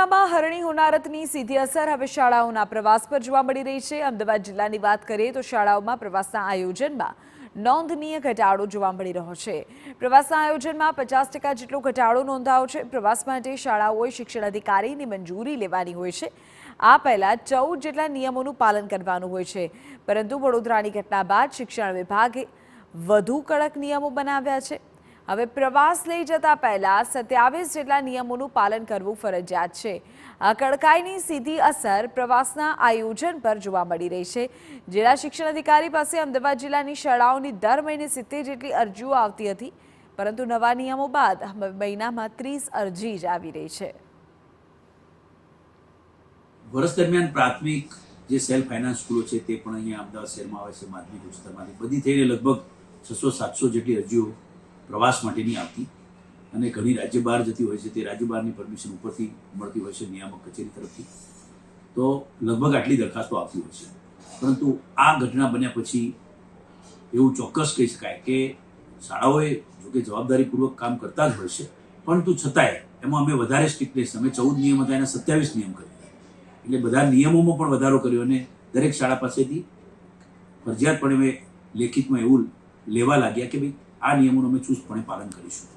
જિલ્લામાં હરણી હોનારતની સીધી અસર હવે શાળાઓના પ્રવાસ પર જોવા મળી રહી છે। અમદાવાદ જિલ્લાની વાત કરીએ તો શાળાઓમાં પ્રવાસના આયોજનમાં નોંધનીય ઘટાડો જોવા મળી રહ્યો છે। પ્રવાસના આયોજનમાં 50% જેટલો ઘટાડો નોંધાયો છે। પ્રવાસ માટે શાળાઓએ શિક્ષણ અધિકારીની મંજૂરી લેવાની હોય છે। આ પહેલા 14 જેટલા નિયમોનું પાલન કરવાનું હોય છે, પરંતુ વડોદરાની ઘટના બાદ શિક્ષણ વિભાગે વધુ કડક નિયમો બનાવ્યા છે। હવે પ્રવાસ લઈ જતા પહેલા 27 જેટલા નિયમોનું પાલન કરવું ફરજિયાત છે। આ કડકાઈની સીધી અસર પ્રવાસના આયોજન પર જોવા મળી રહી છે। જિલ્લા શિક્ષણ અધિકારી પાસે અમદાવાદ જિલ્લાની શાળાઓની દર મહિને 70 જેટલી અરજીઓ આવતી હતી, પરંતુ નવા નિયમો બાદ મહિનામાં 30 અરજી જ આવી રહી છે। વર્ષ દરમિયાન પ્રાથમિક જે સેલ્ફ ફાઇનાન્સ સ્કૂલો છે તે પણ અહીંયા અમદાવાદ શહેરમાં આવે છે। માધ્યમિક ઉચ્ચતરમાંથી બધી થઈને લગભગ 600-700 જેટલી અરજીઓ પ્રવાસ માટેની આવતી અને ઘણી રાજ્ય બહાર જતી હોય છે। તે રાજ્ય બહારની પરમિશન ઉપરથી મળતી હોય છે નિયામક કચેરી તરફથી, તો લગભગ આટલી દરખાસ્તો આવતી હોય છે। પરંતુ આ ઘટના બન્યા પછી એવું ચોક્કસ કહી શકાય કે શાળાઓએ જોકે જવાબદારીપૂર્વક કામ કરતા જ હોય છે, પરંતુ છતાંય એમાં અમે વધારે સ્ટ્રિક્ટનેસ, અમે 14 નિયમ હતા એના 27 નિયમ કર્યા, એટલે બધા નિયમોમાં પણ વધારો કર્યો અને દરેક શાળા પાસેથી ફરજિયાતપણે અમે લેખિતમાં એવું લેવા લાગ્યા કે ભાઈ આ નિયમોનું અમે ચુસ્તપણે પાલન કરીશું।